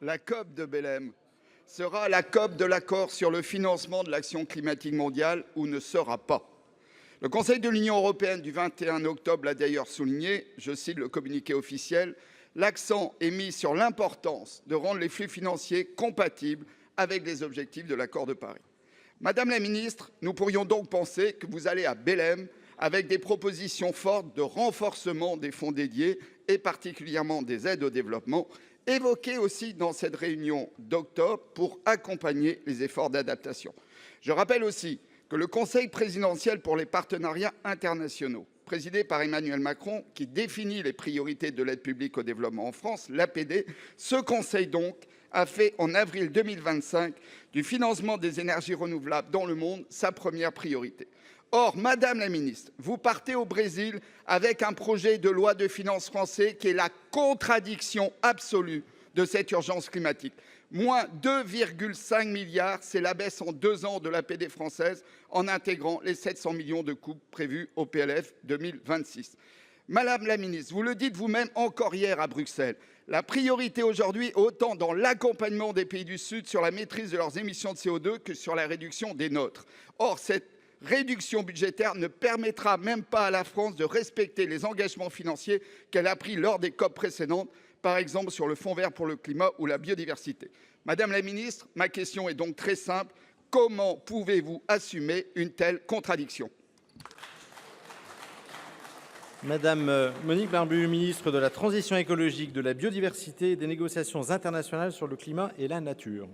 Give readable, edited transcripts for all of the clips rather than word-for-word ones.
la COP de Belém sera la COP de l'accord sur le financement de l'action climatique mondiale ou ne sera pas. Le Conseil de l'Union européenne du 21 octobre l'a d'ailleurs souligné, je cite le communiqué officiel, l'accent est mis sur l'importance de rendre les flux financiers compatibles avec les objectifs de l'accord de Paris. Madame la ministre, nous pourrions donc penser que vous allez à Belém avec des propositions fortes de renforcement des fonds dédiés et particulièrement des aides au développement, évoquées aussi dans cette réunion d'octobre pour accompagner les efforts d'adaptation. Je rappelle aussi que le Conseil présidentiel pour les partenariats internationaux, présidé par Emmanuel Macron, qui définit les priorités de l'aide publique au développement en France, l'APD, ce conseil donc a fait en avril 2025 du financement des énergies renouvelables dans le monde sa première priorité. Or, Madame la ministre, vous partez au Brésil avec un projet de loi de finances français qui est la contradiction absolue de cette urgence climatique. Moins 2,5 milliards, c'est la baisse en 2 ans de l'APD française en intégrant les 700 millions de coupes prévues au PLF 2026. Madame la ministre, vous le dites vous-même encore hier à Bruxelles, la priorité aujourd'hui est autant dans l'accompagnement des pays du Sud sur la maîtrise de leurs émissions de CO2 que sur la réduction des nôtres. Or, cette réduction budgétaire ne permettra même pas à la France de respecter les engagements financiers qu'elle a pris lors des COP précédentes, par exemple sur le Fonds vert pour le climat ou la biodiversité. Madame la ministre, ma question est donc très simple. Comment pouvez-vous assumer une telle contradiction ? Madame Monique Barbu, ministre de la Transition écologique, de la biodiversité et des négociations internationales sur le climat et la nature.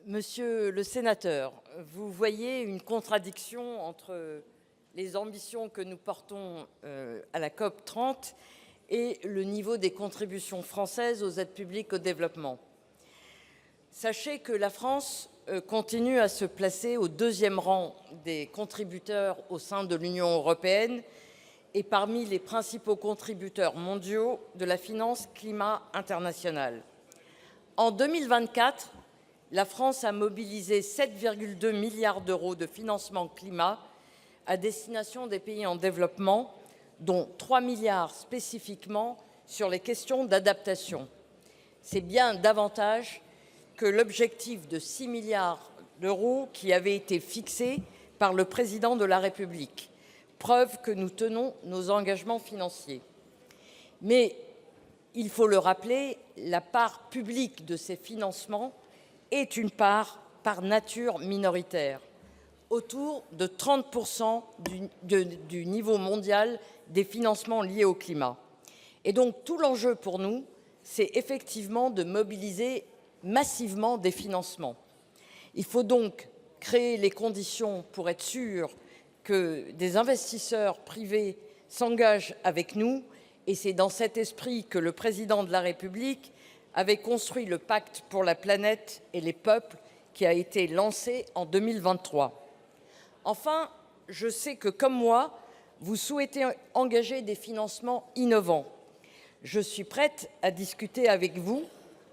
Monsieur le sénateur, vous voyez une contradiction entre les ambitions que nous portons à la COP 30 et le niveau des contributions françaises aux aides publiques au développement. Sachez que la France continue à se placer au 2e rang des contributeurs au sein de l'Union européenne et parmi les principaux contributeurs mondiaux de la finance climat internationale. En 2024, la France a mobilisé 7,2 milliards d'euros de financement climat à destination des pays en développement, dont 3 milliards spécifiquement sur les questions d'adaptation. C'est bien davantage que l'objectif de 6 milliards d'euros qui avait été fixé par le président de la République. Preuve que nous tenons nos engagements financiers. Mais, il faut le rappeler, la part publique de ces financements est une part par nature minoritaire, autour de 30% du niveau mondial des financements liés au climat. Et donc tout l'enjeu pour nous, c'est effectivement de mobiliser massivement des financements. Il faut donc créer les conditions pour être sûr que des investisseurs privés s'engagent avec nous, et c'est dans cet esprit que le président de la République avait construit le pacte pour la planète et les peuples qui a été lancé en 2023. Enfin, je sais que, comme moi, vous souhaitez engager des financements innovants. Je suis prête à discuter avec vous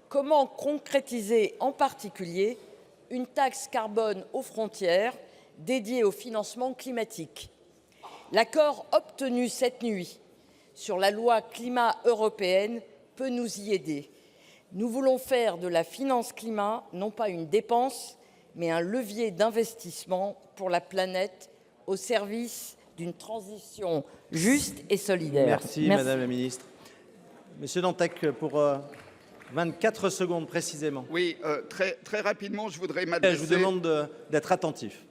comment concrétiser en particulier une taxe carbone aux frontières dédiée au financement climatique. L'accord obtenu cette nuit sur la loi climat européenne peut nous y aider. Nous voulons faire de la finance climat non pas une dépense, mais un levier d'investissement pour la planète au service d'une transition juste et solidaire. Merci. Madame la ministre. Monsieur Dantec, pour 24 secondes précisément. Oui, très rapidement, je voudrais m'adresser... Je vous demande d'être attentif.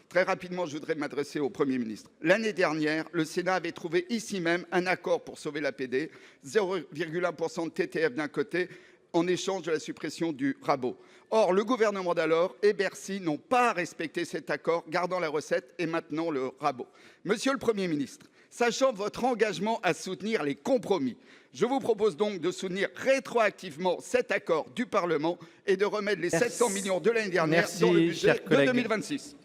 Très rapidement, je voudrais m'adresser au Premier ministre. L'année dernière, le Sénat avait trouvé ici même un accord pour sauver l'APD, 0,1% de TTF d'un côté, en échange de la suppression du rabot. Or, le gouvernement d'alors et Bercy n'ont pas respecté cet accord, gardant la recette et maintenant le rabot. Monsieur le Premier ministre, sachant votre engagement à soutenir les compromis, je vous propose donc de soutenir rétroactivement cet accord du Parlement et de remettre les 700 millions de l'année dernière dans le budget de 2026.